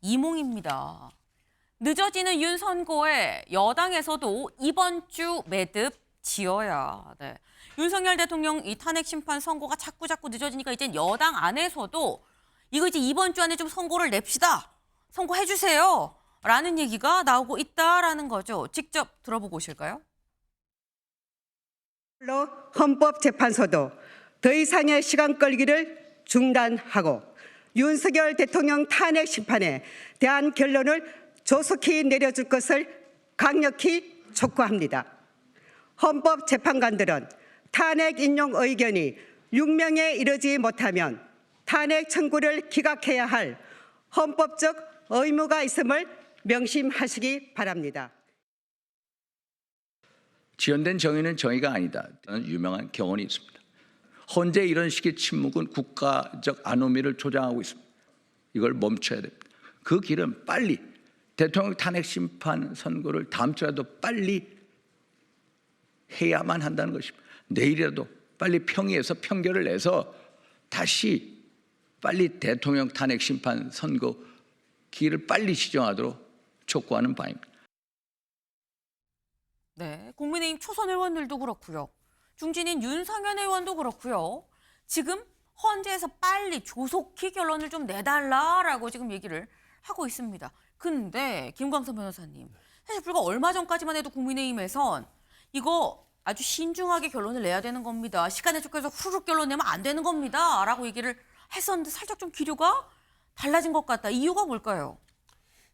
동상이몽입니다. 늦어지는 윤 선고에 여당에서도 이번 주 매듭 지어야. 네. 윤석열 대통령 이 탄핵 심판 선고가 자꾸 늦어지니까 이제 여당 안에서도 이거 이제 이번 주 안에 좀 선고를 냅시다. 선고해 주세요. 라는 얘기가 나오고 있다라는 거죠. 직접 들어보고 오실까요? 헌법재판소도 더 이상의 시간 끌기를 중단하고 윤석열 대통령 탄핵 심판에 대한 결론을 조속히 내려줄 것을 강력히 촉구합니다. 헌법재판관들은 탄핵 인용 의견이 6명에 이르지 못하면 탄핵 청구를 기각해야 할 헌법적 의무가 있음을 명심하시기 바랍니다. 지연된 정의는 정의가 아니다. 라는 유명한 경언이 있습니다. 현재 이런 식의 침묵은 국가적 아노미를 조장하고 있습니다. 이걸 멈춰야 됩니다. 그 길은 빨리 대통령 탄핵 심판 선고를 다음 주라도 빨리 해야만 한다는 것입니다. 내일이라도 빨리 평의해서 평결을 내서 다시 빨리 대통령 탄핵 심판 선고 길을 빨리 지정하도록 촉구하는 바입니다. 네, 국민의힘 초선 의원들도 그렇고요. 중진인 윤상현 의원도 그렇고요. 지금 헌재에서 빨리 조속히 결론을 좀 내달라라고 지금 얘기를 하고 있습니다. 근데 김광선 변호사님, 사실 불과 얼마 전까지만 해도 국민의힘에선 이거 아주 신중하게 결론을 내야 되는 겁니다. 시간에 쫓겨서 후루룩 결론 내면 안 되는 겁니다. 라고 얘기를 했었는데 살짝 좀 기류가 달라진 것 같다. 이유가 뭘까요?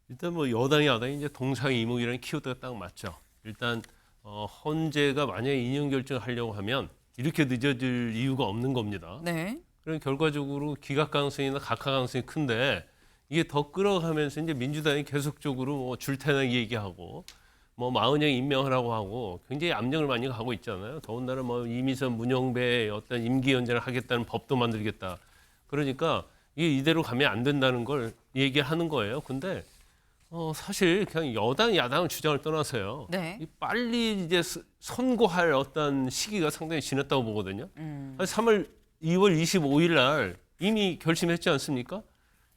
일단 뭐 여당이 야당이 이제 동상이몽이라는 키워드가 딱 맞죠. 일단 헌재가 만약에 인용 결정을 하려고 하면 이렇게 늦어질 이유가 없는 겁니다. 네. 그럼 결과적으로 기각 가능성이나 각하 가능성이 큰데 이게 더 끌어가면서 이제 민주당이 계속적으로 뭐 줄태낭 얘기하고 뭐 마흔형 임명하라고 하고 굉장히 압력을 많이 가고 있잖아요. 더군다나 뭐 이미선 문영배의 어떤 임기 연장을 하겠다는 법도 만들겠다. 그러니까 이게 이대로 가면 안 된다는 걸 얘기하는 거예요. 근데 사실 그냥 여당 야당을 주장을 떠나서요. 네. 빨리 이제 선고할 어떤 시기가 상당히 지났다고 보거든요. 2월 25일 날 이미 결심했지 않습니까?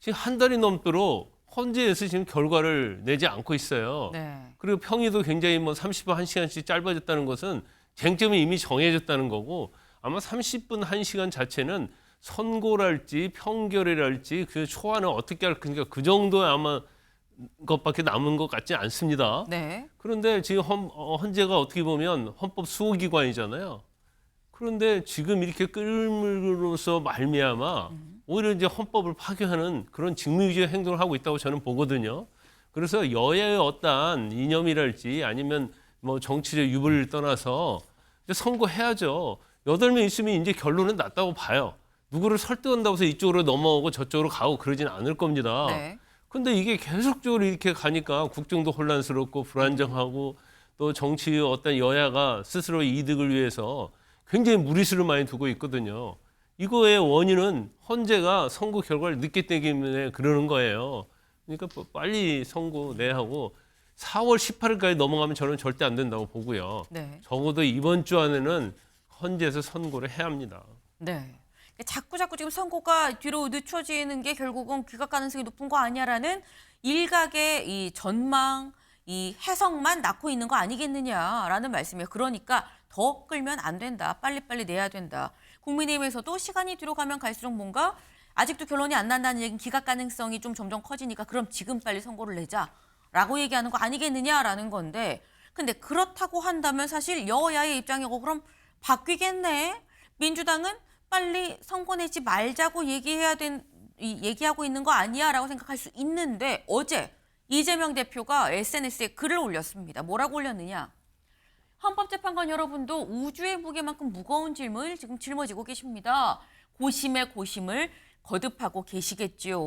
지금 한 달이 넘도록 헌재에서 지금 결과를 내지 않고 있어요. 네. 그리고 평의도 굉장히 뭐 30분 1시간씩 짧아졌다는 것은 쟁점이 이미 정해졌다는 거고 아마 30분 1시간 자체는 선고랄지 평결이랄지 그 초안을 어떻게 할 그러니까 그 정도의 아마 것밖에 남은 것 같지 않습니다. 네. 그런데 지금 헌재가 어떻게 보면 헌법 수호기관이잖아요. 그런데 지금 이렇게 끌므로써 말미암아 오히려 이제 헌법을 파괴하는 그런 직무유기적 행동을 하고 있다고 저는 보거든요. 그래서 여야의 어떠한 이념이랄지 아니면 뭐 정치적 유불을 떠나서 이제 선고해야죠. 8명 있으면 이제 결론은 났다고 봐요. 누구를 설득한다고 해서 이쪽으로 넘어오고 저쪽으로 가고 그러진 않을 겁니다. 네. 근데 이게 계속적으로 이렇게 가니까 국정도 혼란스럽고 불안정하고 또 정치의 어떤 여야가 스스로 이득을 위해서 굉장히 무리수를 많이 두고 있거든요. 이거의 원인은 헌재가 선고 결과를 늦게 떼기 때문에 그러는 거예요. 그러니까 빨리 선고 내야 하고 4월 18일까지 넘어가면 저는 절대 안 된다고 보고요. 네. 적어도 이번 주 안에는 헌재에서 선고를 해야 합니다. 네. 자꾸 지금 선고가 뒤로 늦춰지는 게 결국은 기각 가능성이 높은 거 아니야라는 일각의 이 전망, 이 해석만 낳고 있는 거 아니겠느냐라는 말씀이에요. 그러니까 더 끌면 안 된다. 빨리빨리 내야 된다. 국민의힘에서도 시간이 뒤로 가면 갈수록 뭔가 아직도 결론이 안 난다는 얘기는 기각 가능성이 좀 점점 커지니까 그럼 지금 빨리 선고를 내자라고 얘기하는 거 아니겠느냐라는 건데 근데 그렇다고 한다면 사실 여야의 입장이고 그럼 바뀌겠네. 민주당은 빨리 선고 내지 말자고 얘기하고 있는 거 아니야라고 생각할 수 있는데 어제 이재명 대표가 SNS에 글을 올렸습니다. 뭐라고 올렸느냐. 헌법재판관 여러분도 우주의 무게만큼 무거운 짐을 지금 짊어지고 계십니다. 고심의 고심을 거듭하고 계시겠지요.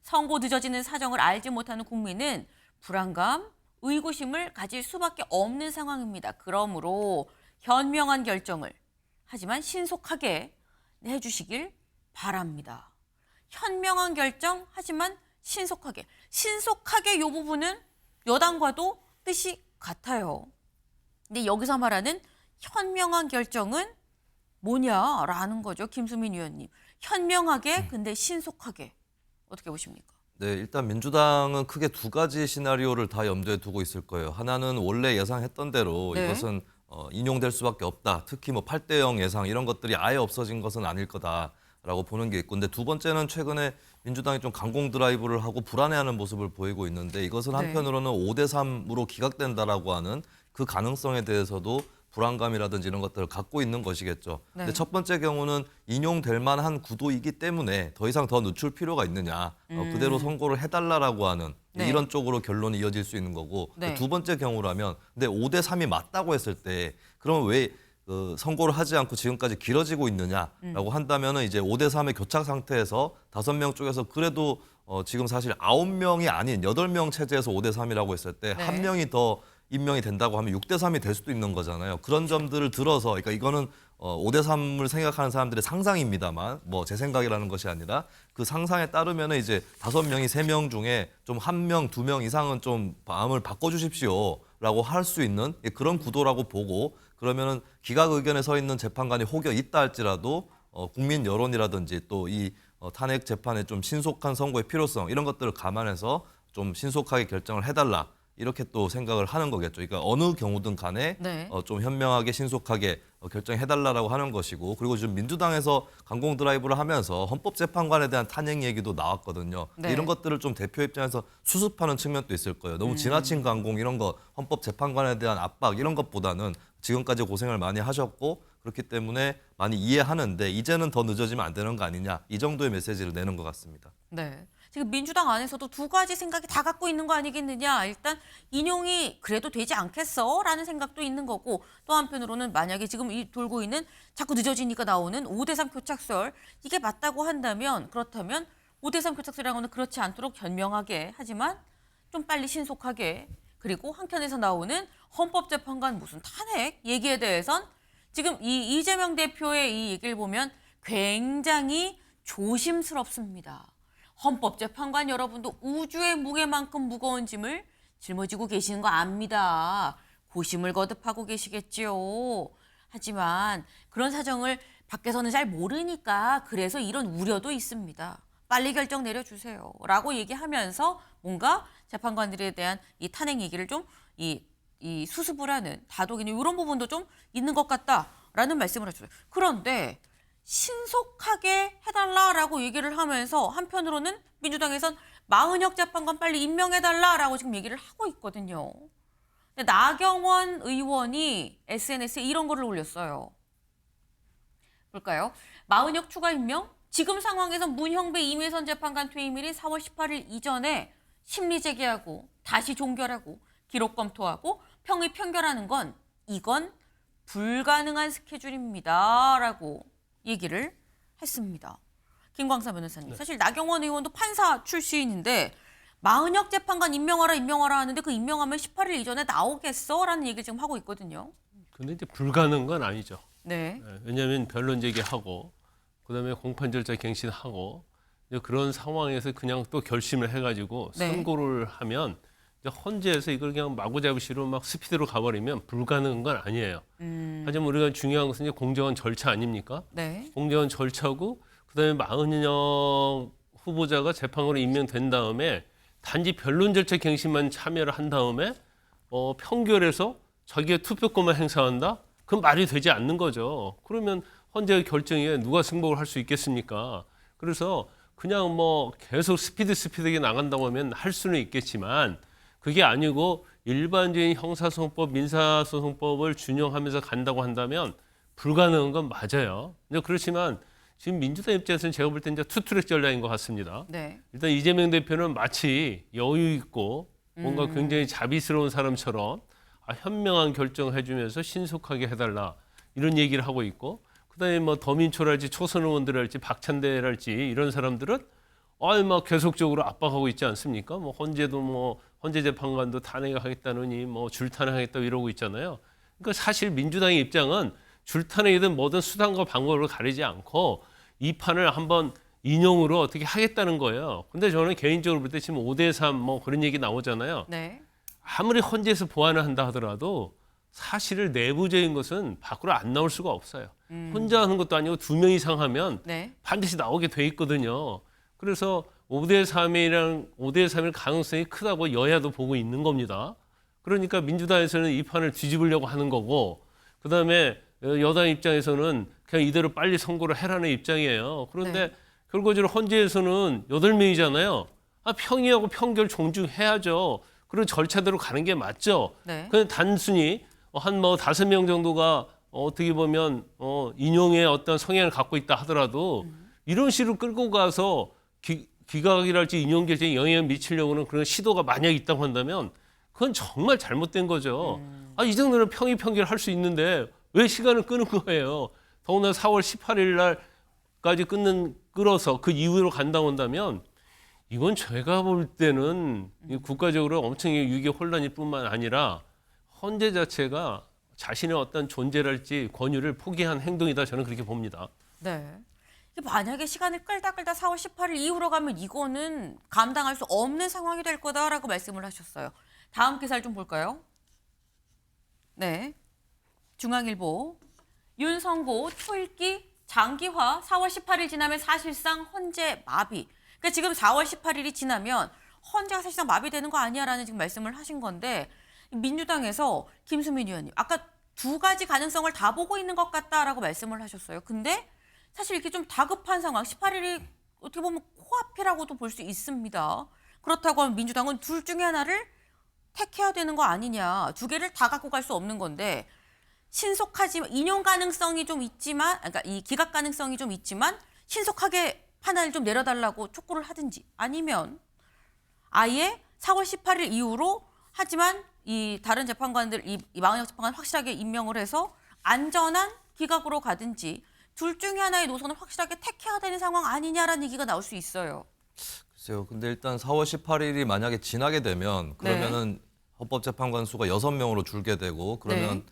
선고 늦어지는 사정을 알지 못하는 국민은 불안감, 의구심을 가질 수밖에 없는 상황입니다. 그러므로 현명한 결정을 하지만 신속하게 해주시길 바랍니다. 현명한 결정 하지만 신속하게. 신속하게 이 부분은 여당과도 뜻이 같아요. 근데 여기서 말하는 현명한 결정은 뭐냐라는 거죠. 김수민 의원님. 현명하게 근데 신속하게. 어떻게 보십니까? 네, 일단 민주당은 크게 두 가지 시나리오를 다 염두에 두고 있을 거예요. 하나는 원래 예상했던 대로 네. 이것은 인용될 수밖에 없다. 특히 뭐 8대0 예상 이런 것들이 아예 없어진 것은 아닐 거다라고 보는 게 있고, 근데 두 번째는 최근에 민주당이 좀 강공 드라이브를 하고 불안해하는 모습을 보이고 있는데, 이것은 네. 한편으로는 5대3으로 기각된다라고 하는 그 가능성에 대해서도 불안감이라든지 이런 것들을 갖고 있는 것이겠죠. 네. 근데 첫 번째 경우는 인용될 만한 구도이기 때문에 더 이상 더 늦출 필요가 있느냐, 그대로 선고를 해달라라고 하는 네. 이런 쪽으로 결론이 이어질 수 있는 거고, 네. 두 번째 경우라면 근데 5대3이 맞다고 했을 때 그러면 왜 선고를 하지 않고 지금까지 길어지고 있느냐라고 한다면은 이제 5대3의 교착 상태에서 5명 쪽에서 그래도 지금 사실 9명이 아닌 8명 체제에서 5대3이라고 했을 때 네. 한 명이 더 임명이 된다고 하면 6대3이 될 수도 있는 거잖아요. 그런 점들을 들어서, 그러니까 이거는 5대3을 생각하는 사람들의 상상입니다만, 뭐 제 생각이라는 것이 아니라 그 상상에 따르면 이제 5명이 3명 중에 좀 1명, 2명 이상은 좀 마음을 바꿔주십시오라고 할 수 있는 그런 구도라고 보고, 그러면은 기각 의견에 서 있는 재판관이 혹여 있다 할지라도 국민 여론이라든지 또 이 탄핵 재판의 좀 신속한 선고의 필요성 이런 것들을 감안해서 좀 신속하게 결정을 해달라. 이렇게 또 생각을 하는 거겠죠. 그러니까 어느 경우든 간에 네. 좀 현명하게 신속하게 결정해달라고 하는 것이고, 그리고 지금 민주당에서 강공 드라이브를 하면서 헌법재판관에 대한 탄핵 얘기도 나왔거든요. 네. 이런 것들을 좀 대표 입장에서 수습하는 측면도 있을 거예요. 너무 지나친 강공 이런 거, 헌법재판관에 대한 압박 이런 것보다는 지금까지 고생을 많이 하셨고 그렇기 때문에 많이 이해하는데 이제는 더 늦어지면 안 되는 거 아니냐, 이 정도의 메시지를 내는 것 같습니다. 네. 지금 민주당 안에서도 두 가지 생각이 다 갖고 있는 거 아니겠느냐. 일단 인용이 그래도 되지 않겠어? 라는 생각도 있는 거고, 또 한편으로는 만약에 지금 이 돌고 있는 자꾸 늦어지니까 나오는 5대3 교착설, 이게 맞다고 한다면, 그렇다면 5대3 교착설이라고는 그렇지 않도록 현명하게 하지만 좀 빨리 신속하게, 그리고 한편에서 나오는 헌법재판관 무슨 탄핵 얘기에 대해선 지금 이 이재명 대표의 이 얘기를 보면 굉장히 조심스럽습니다. 헌법재판관 여러분도 우주의 무게만큼 무거운 짐을 짊어지고 계시는 거 압니다. 고심을 거듭하고 계시겠지요. 하지만 그런 사정을 밖에서는 잘 모르니까 그래서 이런 우려도 있습니다. 빨리 결정 내려주세요. 라고 얘기하면서 뭔가 재판관들에 대한 이 탄핵 얘기를 좀 이 수습을 하는 다독이는 이런 부분도 좀 있는 것 같다라는 말씀을 해주세요. 그런데 신속하게 해달라라고 얘기를 하면서 한편으로는 민주당에선 마은혁 재판관 빨리 임명해달라라고 지금 얘기를 하고 있거든요. 근데 나경원 의원이 SNS에 이런 거를 올렸어요. 볼까요? 마은혁 추가 임명? 지금 상황에서 문형배 임혜선 재판관 퇴임일인 4월 18일 이전에 심리 제기하고 다시 종결하고 기록 검토하고 평의 편결하는 건 이건 불가능한 스케줄입니다. 라고 얘기를 했습니다. 김광사 변호사님. 사실 나경원 의원도 판사 출신인데 마은혁 재판관 임명하라 하는데 그 임명하면 18일 이전에 나오겠어? 라는 얘기를 지금 하고 있거든요. 근데 이제 불가능한 건 아니죠. 네. 왜냐하면 변론 제기하고 그다음에 공판 절차 갱신하고 이제 그런 상황에서 그냥 또 결심을 해가지고 네. 선고를 하면 이제 헌재에서 이걸 그냥 마구잡이로 막 스피드로 가버리면 불가능한 건 아니에요. 하지만 우리가 중요한 것은 이제 공정한 절차 아닙니까? 네. 공정한 절차고 그다음에 마은혁 후보자가 재판관으로 임명된 다음에 단지 변론 절차 갱신만 참여를 한 다음에 평결해서 자기의 투표권만 행사한다? 그건 말이 되지 않는 거죠. 그러면 헌재의 결정에 누가 승복을 할 수 있겠습니까? 그래서 그냥 뭐 계속 스피드하게 나간다고 하면 할 수는 있겠지만 그게 아니고 일반적인 형사소송법, 민사소송법을 준용하면서 간다고 한다면 불가능한 건 맞아요. 근데 그렇지만 지금 민주당 입장에서는 제가 볼 때 이제 투트랙 전략인 것 같습니다. 네. 일단 이재명 대표는 마치 여유 있고 뭔가 굉장히 자비스러운 사람처럼 현명한 결정을 해주면서 신속하게 해달라 이런 얘기를 하고 있고, 그다음에 뭐 더민초랄지 초선 의원들할지 박찬대랄지 이런 사람들은 막 계속적으로 압박하고 있지 않습니까? 뭐 헌재도 뭐 헌재 재판관도 탄핵하겠다느니 뭐 줄탄핵하겠다 이러고 있잖아요. 그러니까 사실 민주당의 입장은 줄탄핵이든 뭐든 수단과 방법으로 가리지 않고 이 판을 한번 인용으로 어떻게 하겠다는 거예요. 근데 저는 개인적으로 볼 때 지금 5대3 뭐 그런 얘기 나오잖아요. 네. 아무리 헌재에서 보완을 한다 하더라도 사실을 내부적인 것은 밖으로 안 나올 수가 없어요. 혼자 하는 것도 아니고 2명 이상 하면 네. 반드시 나오게 돼 있거든요. 그래서 5대 3일 가능성이 크다고 여야도 보고 있는 겁니다. 그러니까 민주당에서는 이 판을 뒤집으려고 하는 거고, 그다음에 여당 입장에서는 그냥 이대로 빨리 선고를 해라는 입장이에요. 그런데 네. 결과적으로 헌재에서는 8명이잖아요. 평의하고 판결 존중해야죠. 그런 절차대로 가는 게 맞죠. 네. 그냥 단순히 한 5명 정도가 어떻게 보면 인용의 어떤 성향을 갖고 있다 하더라도 이런 식으로 끌고 가서 기각이랄지 인용 결정에 영향을 미치려고는 그런 시도가 만약 있다고 한다면 그건 정말 잘못된 거죠. 이 정도는 평의 판결할 수 있는데 왜 시간을 끄는 거예요? 더구나 4월 18일 날까지 끌어서 그 이후로 간다고 한다면 이건 제가 볼 때는 국가적으로 엄청나게 위기 혼란일 뿐만 아니라 헌재 자체가 자신의 어떤 존재랄지 권유를 포기한 행동이다, 저는 그렇게 봅니다. 네. 이게 만약에 시간을 끌다 4월 18일 이후로 가면 이거는 감당할 수 없는 상황이 될 거다라고 말씀을 하셨어요. 다음 기사를 좀 볼까요? 네. 중앙일보. 윤성고 초읽기 장기화 4월 18일 지나면 사실상 헌재 마비. 그러니까 지금 4월 18일이 지나면 헌재가 사실상 마비되는 거 아니야라는 지금 말씀을 하신 건데, 민주당에서 김수민 의원님 아까 2가지 가능성을 다 보고 있는 것 같다라고 말씀을 하셨어요. 근데 사실 이렇게 좀 다급한 상황, 18일이 어떻게 보면 코앞이라고도 볼 수 있습니다. 그렇다고 하면 민주당은 둘 중에 하나를 택해야 되는 거 아니냐. 2개를 다 갖고 갈 수 없는 건데, 신속하지만 인용 가능성이 좀 있지만, 그러니까 이 기각 가능성이 좀 있지만 신속하게 판단을 좀 내려달라고 촉구를 하든지, 아니면 아예 4월 18일 이후로 하지만 이 다른 재판관들, 이 마은혁 재판관 확실하게 임명을 해서 안전한 기각으로 가든지, 둘 중에 하나의 노선을 확실하게 택해야 되는 상황 아니냐라는 얘기가 나올 수 있어요. 글쎄요. 근데 일단 4월 18일이 만약에 지나게 되면 그러면은 헌법재판관 수가 6명으로 줄게 되고, 그러면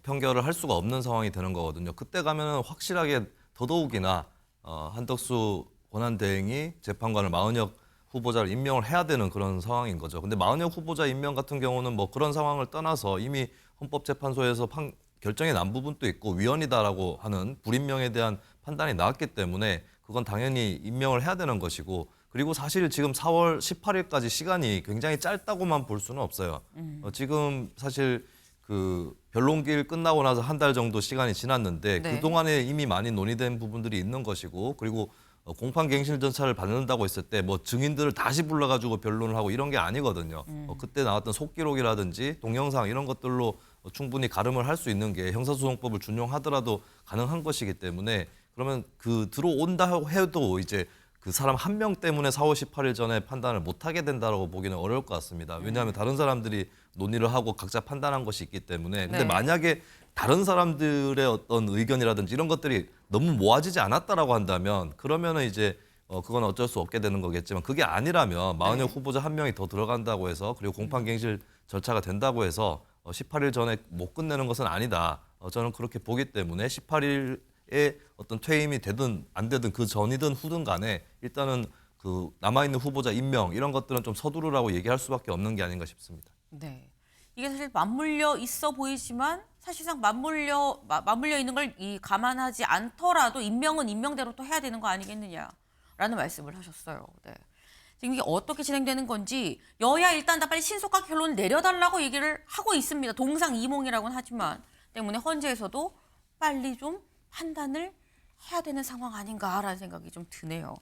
판결을 할 수가 없는 상황이 되는 거거든요. 그때 가면은 확실하게 더더욱이나 한덕수 권한대행이 재판관을 마은혁 후보자를 임명을 해야 되는 그런 상황인 거죠. 근데 마은혁 후보자 임명 같은 경우는 뭐 그런 상황을 떠나서 이미 헌법재판소에서 결정이 난 부분도 있고 위헌이다라고 하는 불임명에 대한 판단이 나왔기 때문에 그건 당연히 임명을 해야 되는 것이고, 그리고 사실 지금 4월 18일까지 시간이 굉장히 짧다고만 볼 수는 없어요. 지금 사실 그 변론기일 끝나고 나서 한 달 정도 시간이 지났는데 그동안에 이미 많이 논의된 부분들이 있는 것이고, 그리고 공판갱실 절차를 받는다고 했을 때 뭐 증인들을 다시 불러가지고 변론을 하고 이런 게 아니거든요. 그때 나왔던 속기록이라든지 동영상 이런 것들로 충분히 가름을 할 수 있는 게 형사소송법을 준용하더라도 가능한 것이기 때문에, 그러면 그 들어온다 해도 이제 그 사람 한 명 때문에 4월 18일 전에 판단을 못하게 된다고 보기는 어려울 것 같습니다. 왜냐하면 다른 사람들이 논의를 하고 각자 판단한 것이 있기 때문에. 근데 만약에 다른 사람들의 어떤 의견이라든지 이런 것들이 너무 모아지지 않았다라고 한다면, 그러면은 이제 그건 어쩔 수 없게 되는 거겠지만, 그게 아니라면 마은혁 후보자 한 명이 더 들어간다고 해서, 그리고 공판갱실 절차가 된다고 해서 18일 전에 못 끝내는 것은 아니다. 저는 그렇게 보기 때문에 18일에 어떤 퇴임이 되든 안 되든 그 전이든 후든 간에 일단은 그 남아있는 후보자 임명 이런 것들은 좀 서두르라고 얘기할 수밖에 없는 게 아닌가 싶습니다. 네. 이게 사실 맞물려 있어 보이지만 사실상 맞물려 있는 걸 감안하지 않더라도 임명은 임명대로 또 해야 되는 거 아니겠느냐라는 말씀을 하셨어요. 네. 지금 이게 어떻게 진행되는 건지 여야 일단 다 빨리 신속하게 결론을 내려달라고 얘기를 하고 있습니다. 동상이몽이라고는 하지만 때문에 헌재에서도 빨리 좀 판단을 해야 되는 상황 아닌가라는 생각이 좀 드네요.